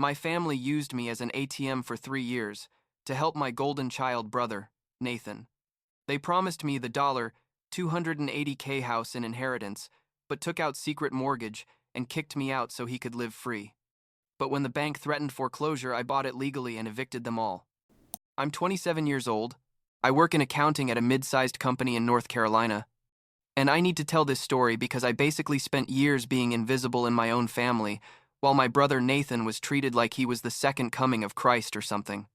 My family used me as an ATM for 3 years to help my golden child brother, Nathan. They promised me the $280K house in inheritance, but took out secret mortgage and kicked me out so he could live free. But when the bank threatened foreclosure, I bought it legally and evicted them all. I'm 27 years old. I work in accounting at a mid-sized company in North Carolina. And I need to tell this story because I basically spent years being invisible in my own family, while my brother Nathan was treated like he was the second coming of Christ or something.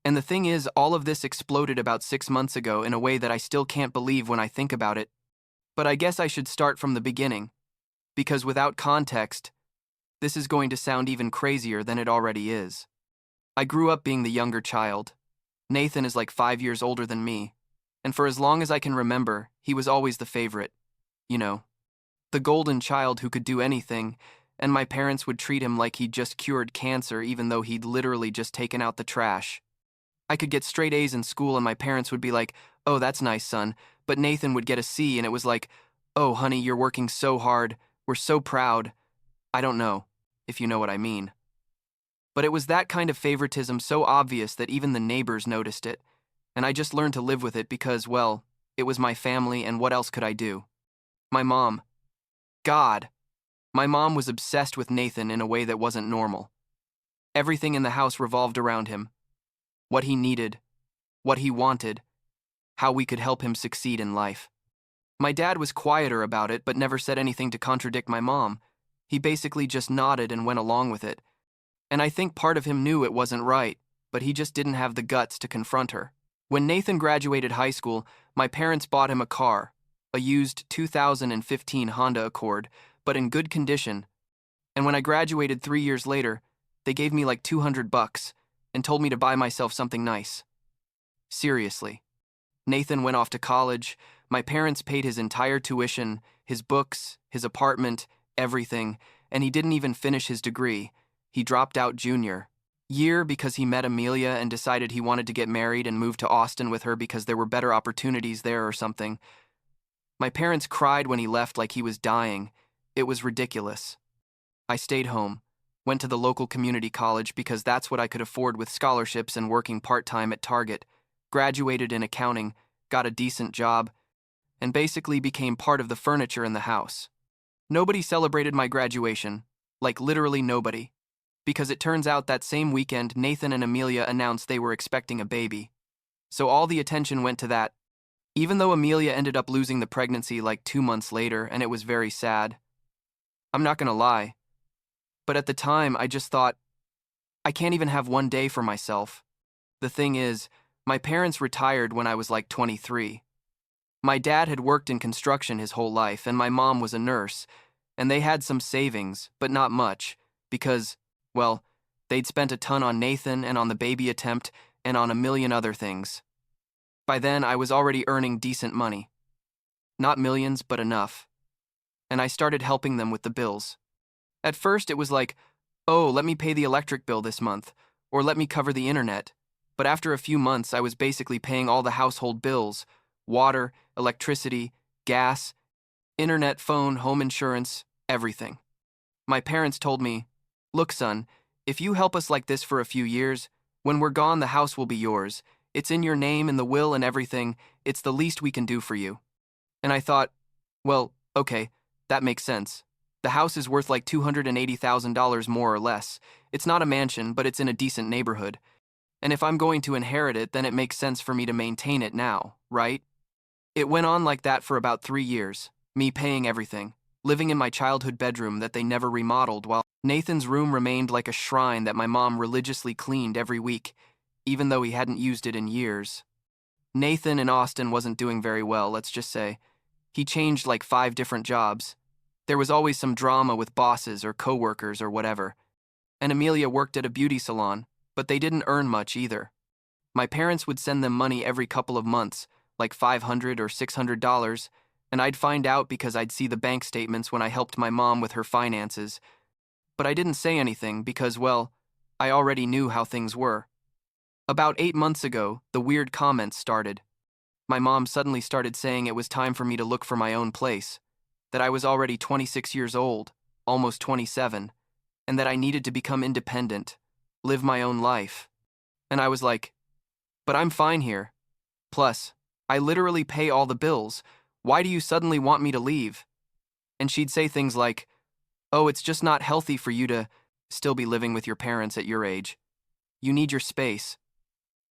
And the thing is, all of this exploded about 6 months ago in a way that I still can't believe when I think about it. But I guess I should start from the beginning, because without context, this is going to sound even crazier than it already is. I grew up being the younger child. Nathan is like 5 years older than me, and for as long as I can remember, he was always the favorite. You know, the golden child who could do anything, and my parents would treat him like he'd just cured cancer even though he'd literally just taken out the trash. I could get straight A's in school and my parents would be like, "Oh, that's nice, son," but Nathan would get a C and it was like, "Oh, honey, you're working so hard. We're so proud." I don't know, if you know what I mean. But it was that kind of favoritism so obvious that even the neighbors noticed it, and I just learned to live with it because, well, it was my family and what else could I do? My mom. God. My mom was obsessed with Nathan in a way that wasn't normal. Everything in the house revolved around him. What he needed, what he wanted, how we could help him succeed in life. My dad was quieter about it but never said anything to contradict my mom. He basically just nodded and went along with it. And I think part of him knew it wasn't right, but he just didn't have the guts to confront her. When Nathan graduated high school, my parents bought him a car, a used 2015 Honda Accord, but in good condition. And when I graduated 3 years later, they gave me like $200 and told me to buy myself something nice. Seriously. Nathan went off to college, my parents paid his entire tuition, his books, his apartment, everything, and he didn't even finish his degree. He dropped out junior year because he met Amelia and decided he wanted to get married and move to Austin with her because there were better opportunities there or something. My parents cried when he left like he was dying. It was ridiculous. I stayed home, went to the local community college because that's what I could afford with scholarships and working part-time at Target, graduated in accounting, got a decent job, and basically became part of the furniture in the house. Nobody celebrated my graduation, like literally nobody, because it turns out that same weekend Nathan and Amelia announced they were expecting a baby. So all the attention went to that, even though Amelia ended up losing the pregnancy like 2 months later and it was very sad. I'm not gonna lie, but at the time I just thought, I can't even have one day for myself. The thing is, my parents retired when I was like 23. My dad had worked in construction his whole life and my mom was a nurse, and they had some savings, but not much, because, well, they'd spent a ton on Nathan and on the baby attempt and on a million other things. By then, I was already earning decent money. Not millions, but enough. And I started helping them with the bills. At first, it was like, "Oh, let me pay the electric bill this month," or "let me cover the internet." But after a few months, I was basically paying all the household bills: water, electricity, gas, internet, phone, home insurance, everything. My parents told me, "Look, son, if you help us like this for a few years, when we're gone, the house will be yours. It's in your name, in the will and everything. It's the least we can do for you." And I thought, well, okay, that makes sense. The house is worth like $280,000 more or less. It's not a mansion, but it's in a decent neighborhood. And if I'm going to inherit it, then it makes sense for me to maintain it now, right? It went on like that for about 3 years, me paying everything, living in my childhood bedroom that they never remodeled, while Nathan's room remained like a shrine that my mom religiously cleaned every week, even though he hadn't used it in years. Nathan in Austin wasn't doing very well, let's just say. He changed like 5 different jobs. There was always some drama with bosses or coworkers or whatever. And Amelia worked at a beauty salon, but they didn't earn much either. My parents would send them money every couple of months, like $500 or $600, and I'd find out because I'd see the bank statements when I helped my mom with her finances. But I didn't say anything because, well, I already knew how things were. About 8 months ago, the weird comments started. My mom suddenly started saying it was time for me to look for my own place, that I was already 26 years old, almost 27, and that I needed to become independent, live my own life. And I was like, but I'm fine here. Plus, I literally pay all the bills. Why do you suddenly want me to leave? And she'd say things like, oh, it's just not healthy for you to still be living with your parents at your age. You need your space.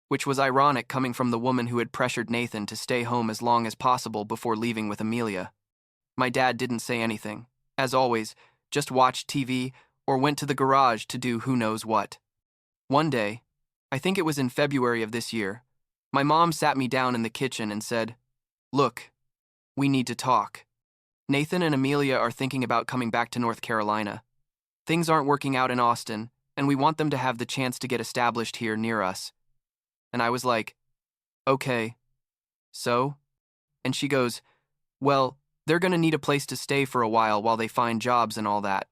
Which was ironic coming from the woman who had pressured Nathan to stay home as long as possible before leaving with Amelia. My dad didn't say anything. As always, just watched TV or went to the garage to do who knows what. One day, I think it was in February of this year, my mom sat me down in the kitchen and said, look, we need to talk. Nathan and Amelia are thinking about coming back to North Carolina. Things aren't working out in Austin, and we want them to have the chance to get established here near us. And I was like, okay, so? And she goes, well, they're going to need a place to stay for a while they find jobs and all that.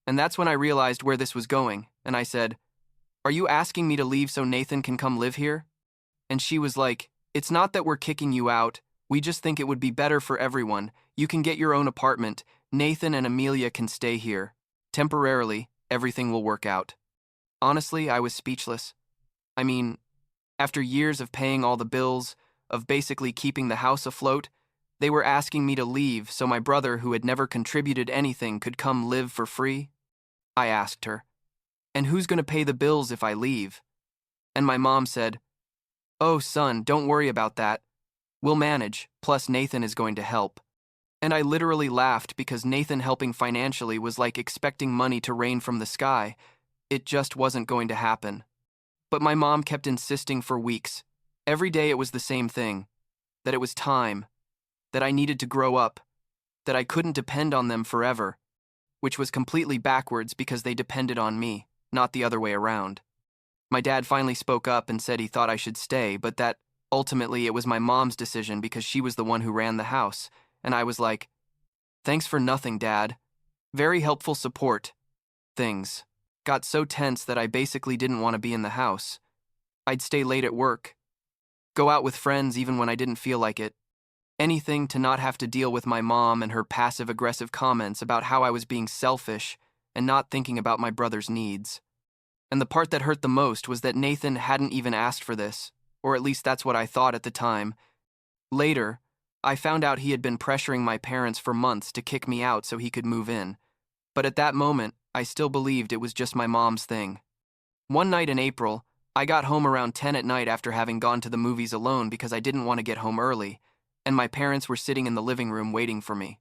And that's when I realized where this was going, and I said, are you asking me to leave so Nathan can come live here? And she was like, it's not that we're kicking you out, we just think it would be better for everyone. You can get your own apartment, Nathan and Amelia can stay here. Temporarily, everything will work out. Honestly, I was speechless. I mean, after years of paying all the bills, of basically keeping the house afloat, they were asking me to leave so my brother, who had never contributed anything, could come live for free? I asked her, and who's going to pay the bills if I leave? And my mom said, oh, son, don't worry about that. We'll manage, plus Nathan is going to help. And I literally laughed because Nathan helping financially was like expecting money to rain from the sky. It just wasn't going to happen. But my mom kept insisting for weeks. Every day it was the same thing. That it was time. That I needed to grow up. That I couldn't depend on them forever. Which was completely backwards because they depended on me, not the other way around. My dad finally spoke up and said he thought I should stay, but that ultimately it was my mom's decision because she was the one who ran the house. And I was like, thanks for nothing, Dad. Very helpful support. Things got so tense that I basically didn't want to be in the house. I'd stay late at work, go out with friends even when I didn't feel like it. Anything to not have to deal with my mom and her passive-aggressive comments about how I was being selfish and not thinking about my brother's needs. And the part that hurt the most was that Nathan hadn't even asked for this, or at least that's what I thought at the time. Later, I found out he had been pressuring my parents for months to kick me out so he could move in. But at that moment, I still believed it was just my mom's thing. One night in April, I got home around 10 at night after having gone to the movies alone because I didn't want to get home early, and my parents were sitting in the living room waiting for me.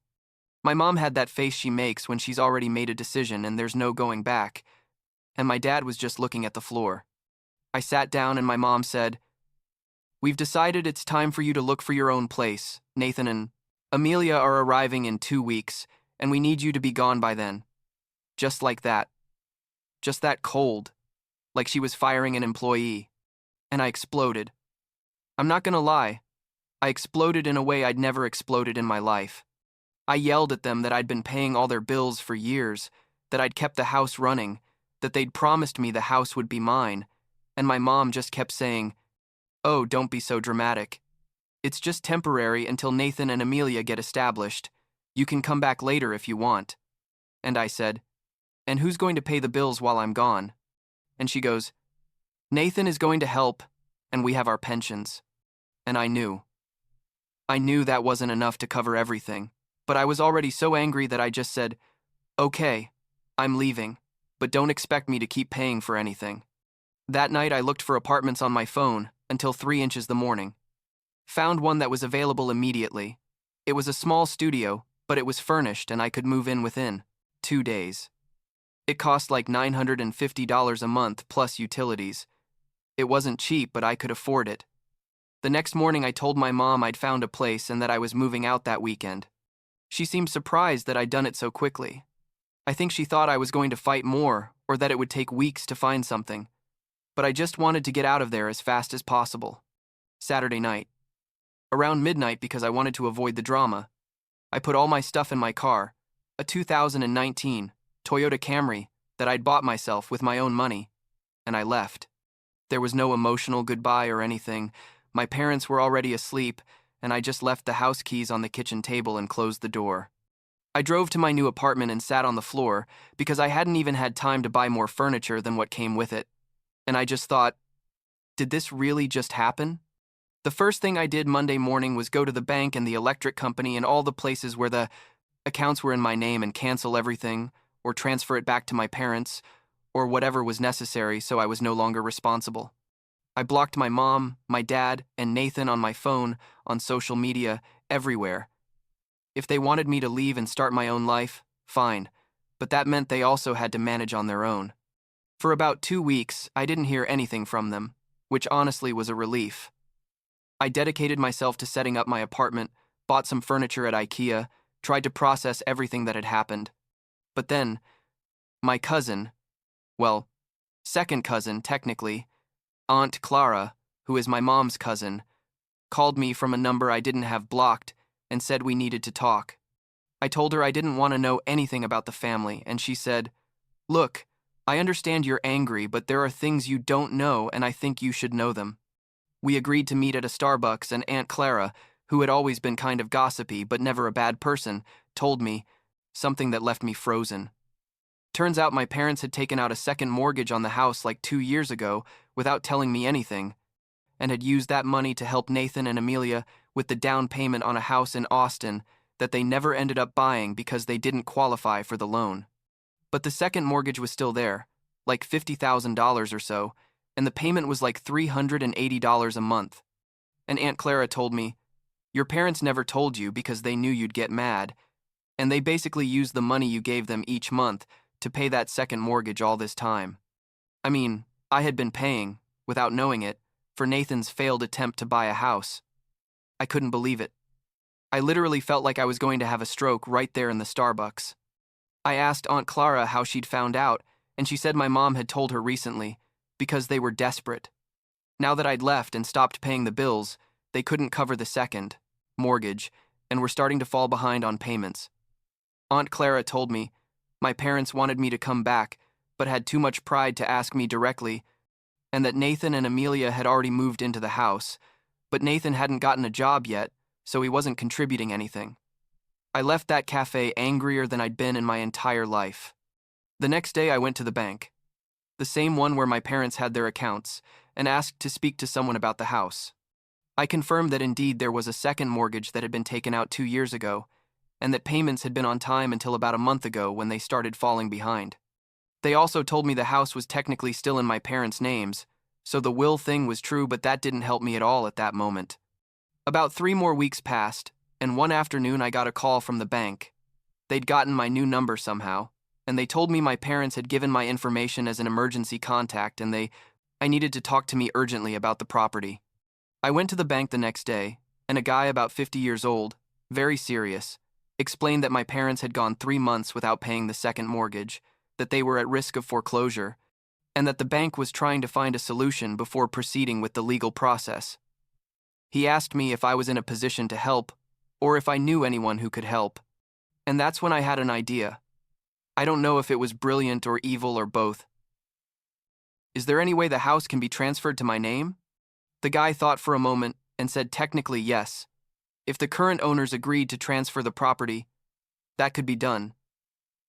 My mom had that face she makes when she's already made a decision and there's no going back, and my dad was just looking at the floor. I sat down and my mom said, we've decided it's time for you to look for your own place. Nathan and Amelia are arriving in 2 weeks, and we need you to be gone by then. Just like that. Just that cold. Like she was firing an employee. And I exploded. I'm not gonna lie. I exploded in a way I'd never exploded in my life. I yelled at them that I'd been paying all their bills for years, that I'd kept the house running, that they'd promised me the house would be mine, and my mom just kept saying, oh, don't be so dramatic. It's just temporary until Nathan and Amelia get established. You can come back later if you want. And I said, and who's going to pay the bills while I'm gone? And she goes, Nathan is going to help, and we have our pensions. And I knew. I knew that wasn't enough to cover everything, but I was already so angry that I just said, okay, I'm leaving, but don't expect me to keep paying for anything. That night I looked for apartments on my phone until 3 inches the morning. Found one that was available immediately. It was a small studio, but it was furnished and I could move in within 2 days. It cost like $950 a month plus utilities. It wasn't cheap, but I could afford it. The next morning I told my mom I'd found a place and that I was moving out that weekend. She seemed surprised that I'd done it so quickly. I think she thought I was going to fight more or that it would take weeks to find something. But I just wanted to get out of there as fast as possible. Saturday night. Around midnight, because I wanted to avoid the drama, I put all my stuff in my car, a 2019 Toyota Camry that I'd bought myself with my own money, and I left. There was no emotional goodbye or anything. My parents were already asleep, and I just left the house keys on the kitchen table and closed the door. I drove to my new apartment and sat on the floor because I hadn't even had time to buy more furniture than what came with it. And I just thought, did this really just happen? The first thing I did Monday morning was go to the bank and the electric company and all the places where the accounts were in my name and cancel everything, or transfer it back to my parents, or whatever was necessary so I was no longer responsible. I blocked my mom, my dad, and Nathan on my phone, on social media, everywhere. If they wanted me to leave and start my own life, fine, but that meant they also had to manage on their own. For about 2 weeks, I didn't hear anything from them, which honestly was a relief. I dedicated myself to setting up my apartment, bought some furniture at IKEA, tried to process everything that had happened. But then, my cousin, well, second cousin technically, Aunt Clara, who is my mom's cousin, called me from a number I didn't have blocked and said we needed to talk. I told her I didn't want to know anything about the family, and she said, "Look, I understand you're angry, but there are things you don't know, and I think you should know them." We agreed to meet at a Starbucks, and Aunt Clara, who had always been kind of gossipy but never a bad person, told me something that left me frozen. Turns out my parents had taken out a second mortgage on the house like 2 years ago without telling me anything, and had used that money to help Nathan and Amelia with the down payment on a house in Austin that they never ended up buying because they didn't qualify for the loan. But the second mortgage was still there, like $50,000 or so, and the payment was like $380 a month. And Aunt Clara told me, "Your parents never told you because they knew you'd get mad, and they basically used the money you gave them each month to pay that second mortgage all this time." I mean, I had been paying, without knowing it, for Nathan's failed attempt to buy a house. I couldn't believe it. I literally felt like I was going to have a stroke right there in the Starbucks. I asked Aunt Clara how she'd found out, and she said my mom had told her recently, because they were desperate. Now that I'd left and stopped paying the bills, they couldn't cover the second mortgage and were starting to fall behind on payments. Aunt Clara told me my parents wanted me to come back, but had too much pride to ask me directly, and that Nathan and Amelia had already moved into the house, but Nathan hadn't gotten a job yet, so he wasn't contributing anything. I left that cafe angrier than I'd been in my entire life. The next day I went to the bank, the same one where my parents had their accounts, and asked to speak to someone about the house. I confirmed that indeed there was a second mortgage that had been taken out 2 years ago, and that payments had been on time until about a month ago when they started falling behind. They also told me the house was technically still in my parents' names, so the will thing was true, but that didn't help me at all at that moment. About 3 more weeks passed, and one afternoon I got a call from the bank. They'd gotten my new number somehow, and they told me my parents had given my information as an emergency contact and I needed to talk to me urgently about the property. I went to the bank the next day, and a guy about 50 years old, very serious, explained that my parents had gone 3 months without paying the second mortgage, that they were at risk of foreclosure, and that the bank was trying to find a solution before proceeding with the legal process. He asked me if I was in a position to help, or if I knew anyone who could help. And that's when I had an idea. I don't know if it was brilliant or evil or both. "Is there any way the house can be transferred to my name?" The guy thought for a moment and said technically yes. If the current owners agreed to transfer the property, that could be done.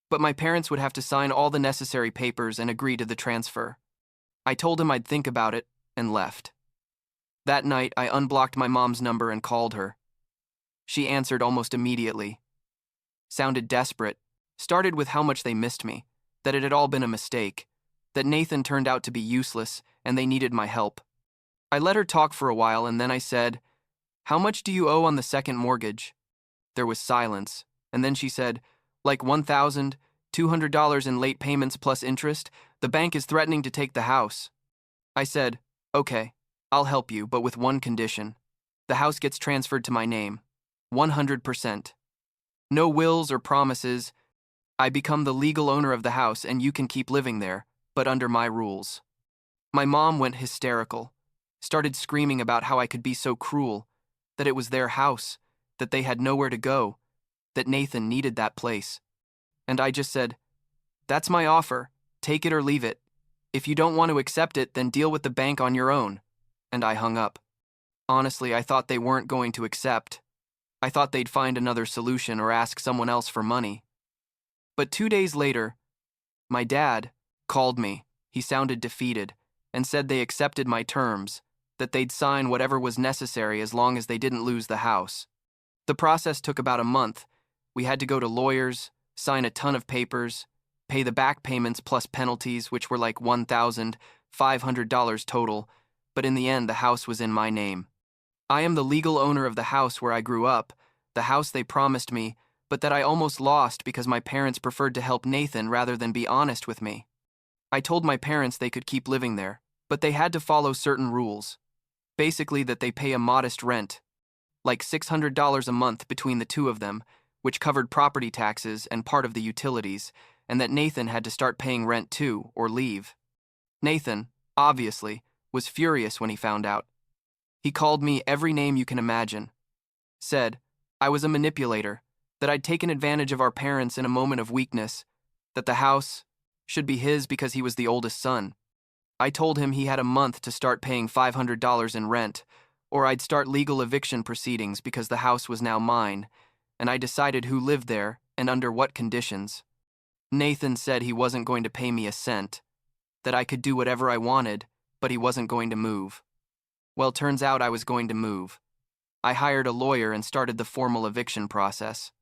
But my parents would have to sign all the necessary papers and agree to the transfer. I told him I'd think about it and left. That night, I unblocked my mom's number and called her. She answered almost immediately. Sounded desperate. Started with how much they missed me, that it had all been a mistake, that Nathan turned out to be useless and they needed my help. I let her talk for a while and then I said, "How much do you owe on the second mortgage?" There was silence, and then she said, "Like $1,200 in late payments plus interest. The bank is threatening to take the house." I said, "Okay, I'll help you, but with one condition. The house gets transferred to my name. 100%. No wills or promises. I become the legal owner of the house and you can keep living there, but under my rules." My mom went hysterical, started screaming about how I could be so cruel, that it was their house, that they had nowhere to go, that Nathan needed that place. And I just said, "That's my offer. Take it or leave it. If you don't want to accept it, then deal with the bank on your own." And I hung up. Honestly, I thought they weren't going to accept. I thought they'd find another solution or ask someone else for money. But 2 days later, my dad called me. He sounded defeated and said they accepted my terms, that they'd sign whatever was necessary as long as they didn't lose the house. The process took about a month. We had to go to lawyers, sign a ton of papers, pay the back payments plus penalties, which were like $1,500 total, but in the end, the house was in my name. I am the legal owner of the house where I grew up, the house they promised me, but that I almost lost because my parents preferred to help Nathan rather than be honest with me. I told my parents they could keep living there, but they had to follow certain rules. Basically that they pay a modest rent, like $600 a month between the two of them, which covered property taxes and part of the utilities, and that Nathan had to start paying rent too, or leave. Nathan, obviously, was furious when he found out. He called me every name you can imagine. Said I was a manipulator, that I'd taken advantage of our parents in a moment of weakness, that the house should be his because he was the oldest son. I told him he had a month to start paying $500 in rent, or I'd start legal eviction proceedings because the house was now mine, and I decided who lived there and under what conditions. Nathan said he wasn't going to pay me a cent, that I could do whatever I wanted, but he wasn't going to move. Well, turns out I was going to move. I hired a lawyer and started the formal eviction process.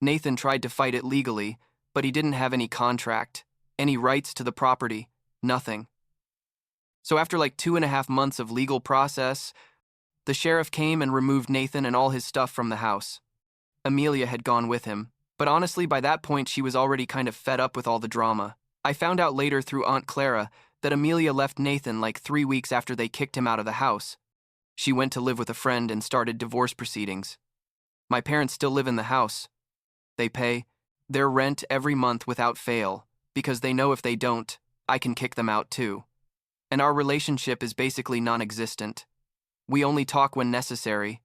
Nathan tried to fight it legally, but he didn't have any contract, any rights to the property, nothing. So after like 2.5 months of legal process, the sheriff came and removed Nathan and all his stuff from the house. Amelia had gone with him, but honestly by that point she was already kind of fed up with all the drama. I found out later through Aunt Clara that Amelia left Nathan like 3 weeks after they kicked him out of the house. She went to live with a friend and started divorce proceedings. My parents still live in the house. They pay their rent every month without fail, because they know if they don't, I can kick them out too. And our relationship is basically non-existent. We only talk when necessary,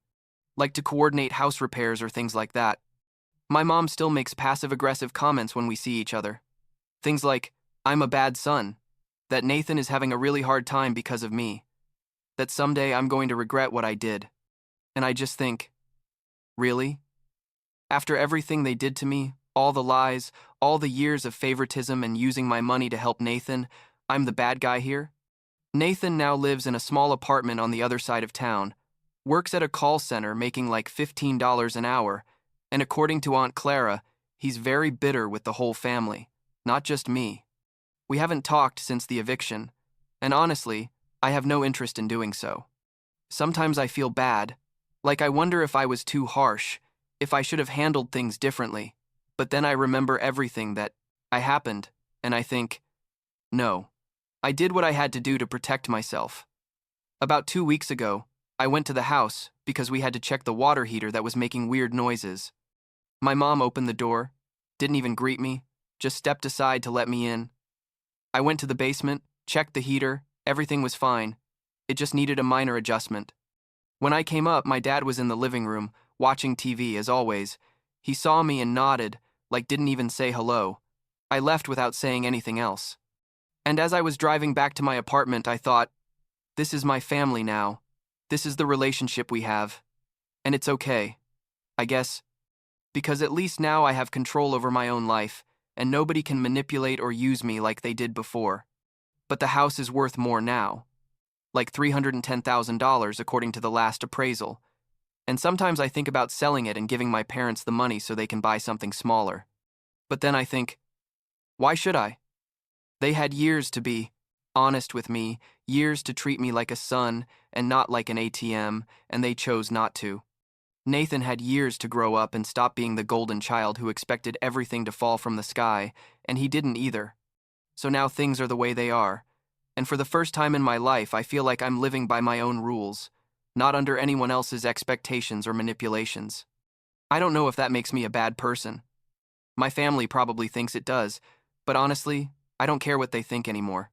like to coordinate house repairs or things like that. My mom still makes passive-aggressive comments when we see each other. Things like, I'm a bad son, that Nathan is having a really hard time because of me, that someday I'm going to regret what I did. And I just think, really? After everything they did to me, all the lies, all the years of favoritism and using my money to help Nathan, I'm the bad guy here? Nathan now lives in a small apartment on the other side of town, works at a call center making like $15 an hour, and according to Aunt Clara, he's very bitter with the whole family, not just me. We haven't talked since the eviction, and honestly, I have no interest in doing so. Sometimes I feel bad, like I wonder if I was too harsh, if I should have handled things differently, but then I remember everything that happened, and I think, no. I did what I had to do to protect myself. About 2 weeks ago, I went to the house because we had to check the water heater that was making weird noises. My mom opened the door, didn't even greet me, just stepped aside to let me in. I went to the basement, checked the heater, everything was fine. It just needed a minor adjustment. When I came up, my dad was in the living room, watching TV as always. He saw me and nodded, like didn't even say hello. I left without saying anything else. And as I was driving back to my apartment, I thought, this is my family now. This is the relationship we have. And it's okay, I guess, because at least now I have control over my own life, and nobody can manipulate or use me like they did before. But the house is worth more now, like $310,000 according to the last appraisal. And sometimes I think about selling it and giving my parents the money so they can buy something smaller. But then I think, why should I? They had years to be honest with me, years to treat me like a son and not like an ATM, and they chose not to. Nathan had years to grow up and stop being the golden child who expected everything to fall from the sky, and he didn't either. So now things are the way they are, and for the first time in my life I feel like I'm living by my own rules, not under anyone else's expectations or manipulations. I don't know if that makes me a bad person. My family probably thinks it does, but honestly, I don't care what they think anymore.